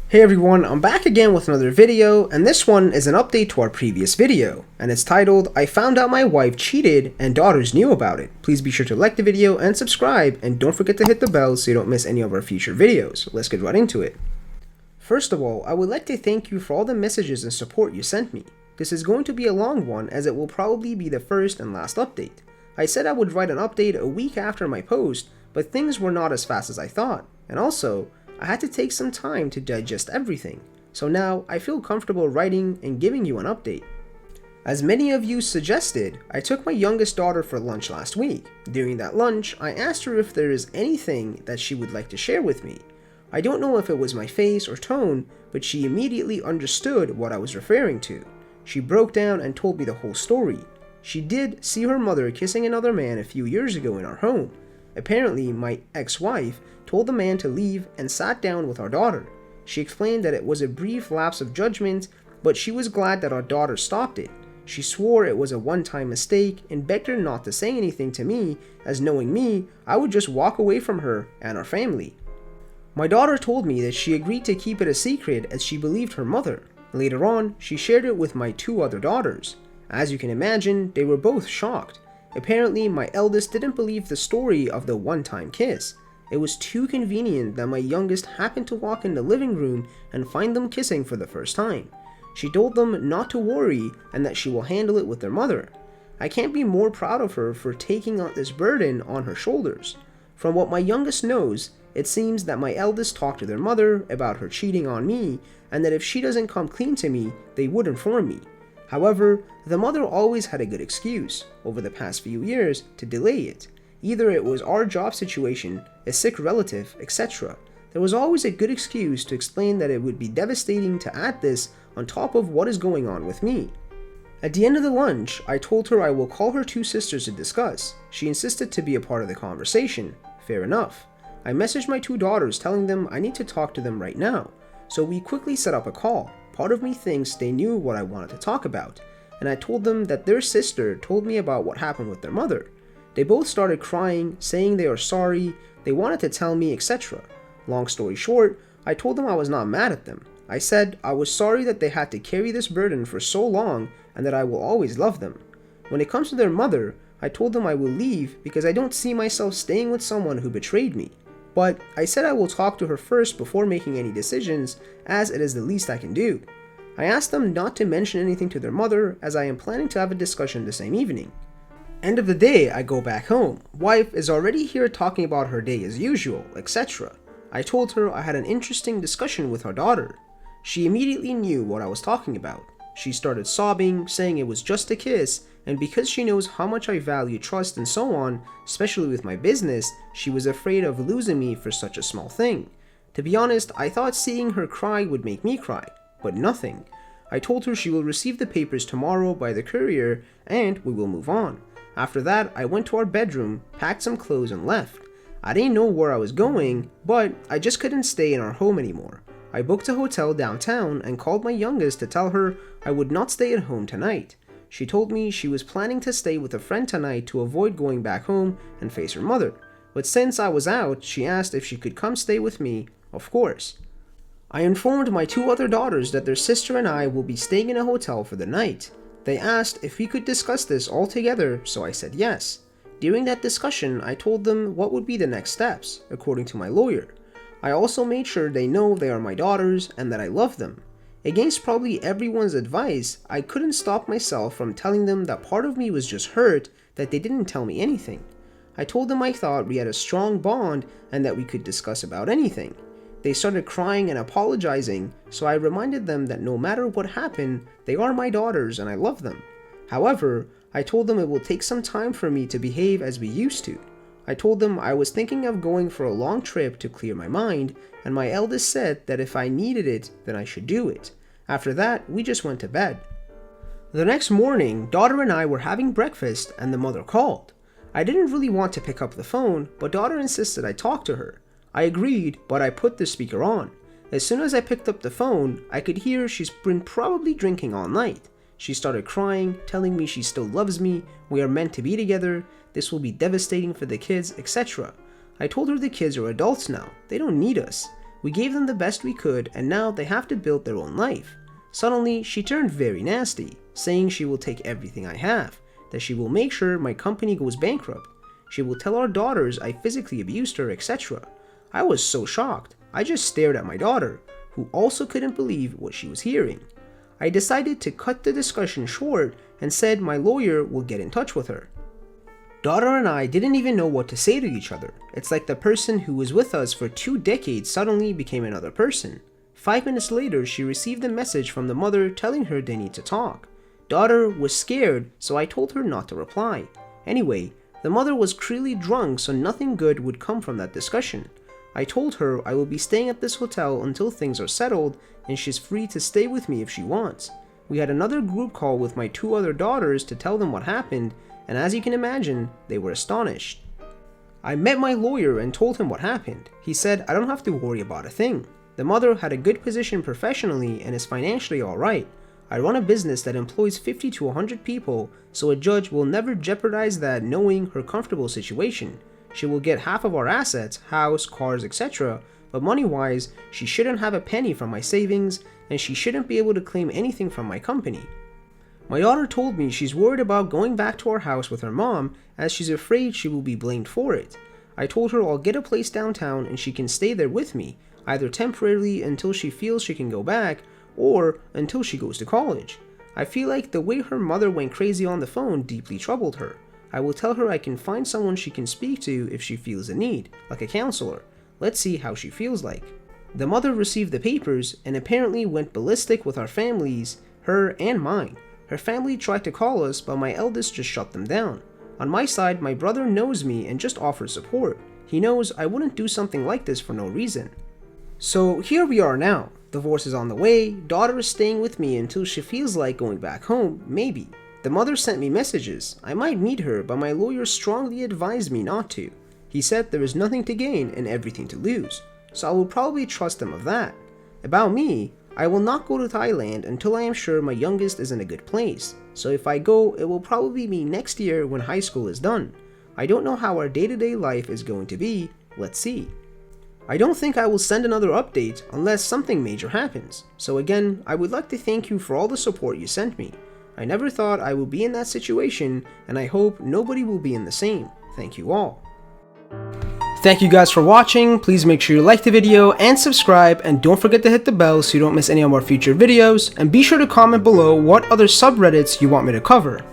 Hey everyone, I'm back again with another video, and this one is an update to our previous video, and it's titled, I found out my wife cheated and daughters knew about it. Please be sure to like the video and subscribe, and don't forget to hit the bell so you don't miss any of our future videos. Let's get right into it. First of all, I would like to thank you for all the messages and support you sent me. This is going to be a long one as it will probably be the first and last update. I said I would write an update a week after my post, but things were not as fast as I thought, and also, I had to take some time to digest everything, so now I feel comfortable writing and giving you an update. As many of you suggested, I took my youngest daughter for lunch last week. During that lunch, I asked her if there is anything that she would like to share with me. I don't know if it was my face or tone, but she immediately understood what I was referring to. She broke down and told me the whole story. She did see her mother kissing another man a few years ago in our home. Apparently, my ex-wife told the man to leave and sat down with our daughter. She explained that it was a brief lapse of judgment, but she was glad that our daughter stopped it. She swore it was a one-time mistake and begged her not to say anything to me, as knowing me, I would just walk away from her and our family. My daughter told me that she agreed to keep it a secret as she believed her mother. Later on, she shared it with my two other daughters. As you can imagine, they were both shocked. Apparently, my eldest didn't believe the story of the one-time kiss. It was too convenient that my youngest happened to walk in the living room and find them kissing for the first time. She told them not to worry and that she will handle it with their mother. I can't be more proud of her for taking on this burden on her shoulders. From what my youngest knows, it seems that my eldest talked to their mother about her cheating on me and that if she doesn't come clean to me, they would inform me. However, the mother always had a good excuse, over the past few years, to delay it. Either it was our job situation, a sick relative, etc. There was always a good excuse to explain that it would be devastating to add this on top of what is going on with me. At the end of the lunch, I told her I will call her two sisters to discuss. She insisted to be a part of the conversation. Fair enough. I messaged my two daughters telling them I need to talk to them right now, so we quickly set up a call. Part of me thinks they knew what I wanted to talk about, and I told them that their sister told me about what happened with their mother. They both started crying, saying they are sorry, they wanted to tell me, etc. Long story short, I told them I was not mad at them. I said I was sorry that they had to carry this burden for so long and that I will always love them. When it comes to their mother, I told them I will leave because I don't see myself staying with someone who betrayed me. But I said I will talk to her first before making any decisions, as it is the least I can do. I asked them not to mention anything to their mother, as I am planning to have a discussion the same evening. End of the day, I go back home. Wife is already here talking about her day as usual, etc. I told her I had an interesting discussion with her daughter. She immediately knew what I was talking about. She started sobbing, saying it was just a kiss, and because she knows how much I value trust and so on, especially with my business, she was afraid of losing me for such a small thing. To be honest, I thought seeing her cry would make me cry, but nothing. I told her she will receive the papers tomorrow by the courier and we will move on. After that, I went to our bedroom, packed some clothes and left. I didn't know where I was going, but I just couldn't stay in our home anymore. I booked a hotel downtown and called my youngest to tell her I would not stay at home tonight. She told me she was planning to stay with a friend tonight to avoid going back home and face her mother. But since I was out, she asked if she could come stay with me, of course. I informed my two other daughters that their sister and I will be staying in a hotel for the night. They asked if we could discuss this all together, so I said yes. During that discussion, I told them what would be the next steps, according to my lawyer. I also made sure they know they are my daughters and that I love them. Against probably everyone's advice, I couldn't stop myself from telling them that part of me was just hurt that they didn't tell me anything. I told them I thought we had a strong bond and that we could discuss about anything. They started crying and apologizing, so I reminded them that no matter what happened, they are my daughters and I love them. However, I told them it will take some time for me to behave as we used to. I told them I was thinking of going for a long trip to clear my mind, and my eldest said that if I needed it, then I should do it. After that, we just went to bed. The next morning, daughter and I were having breakfast and the mother called. I didn't really want to pick up the phone, but daughter insisted I talk to her. I agreed, but I put the speaker on. As soon as I picked up the phone, I could hear she's been probably drinking all night. She started crying, telling me she still loves me, we are meant to be together, this will be devastating for the kids, etc. I told her the kids are adults now, they don't need us. We gave them the best we could, and now they have to build their own life. Suddenly, she turned very nasty, saying she will take everything I have, that she will make sure my company goes bankrupt. She will tell our daughters I physically abused her, etc. I was so shocked. I just stared at my daughter, who also couldn't believe what she was hearing. I decided to cut the discussion short and said my lawyer will get in touch with her. Daughter and I didn't even know what to say to each other. It's like the person who was with us for 2 decades suddenly became another person. 5 minutes later, she received a message from the mother telling her they need to talk. Daughter was scared, so I told her not to reply. Anyway, the mother was clearly drunk, so nothing good would come from that discussion. I told her I will be staying at this hotel until things are settled, and she's free to stay with me if she wants. We had another group call with my 2 other daughters to tell them what happened, and as you can imagine, they were astonished. I met my lawyer and told him what happened. He said I don't have to worry about a thing. The mother had a good position professionally and is financially alright. I run a business that employs 50 to 100 people, so a judge will never jeopardize that knowing her comfortable situation. She will get half of our assets, house, cars, etc., but money-wise, she shouldn't have a penny from my savings, and she shouldn't be able to claim anything from my company. My daughter told me she's worried about going back to our house with her mom, as she's afraid she will be blamed for it. I told her I'll get a place downtown and she can stay there with me, either temporarily until she feels she can go back, or until she goes to college. I feel like the way her mother went crazy on the phone deeply troubled her. I will tell her I can find someone she can speak to if she feels a need, like a counselor. Let's see how she feels like. The mother received the papers and apparently went ballistic with our families, her and mine. Her family tried to call us, but my eldest just shut them down. On my side, my brother knows me and just offers support. He knows I wouldn't do something like this for no reason. So here we are now. Divorce is on the way, daughter is staying with me until she feels like going back home, maybe. The mother sent me messages. I might meet her, but my lawyer strongly advised me not to. He said there is nothing to gain and everything to lose, so I will probably trust him of that. About me, I will not go to Thailand until I am sure my youngest is in a good place, so if I go, it will probably be next year when high school is done. I don't know how our day-to-day life is going to be, let's see. I don't think I will send another update unless something major happens, so again, I would like to thank you for all the support you sent me. I never thought I would be in that situation, and I hope nobody will be in the same. Thank you all. Thank you guys for watching. Please make sure you like the video and subscribe, and don't forget to hit the bell so you don't miss any of our future videos, and be sure to comment below what other subreddits you want me to cover.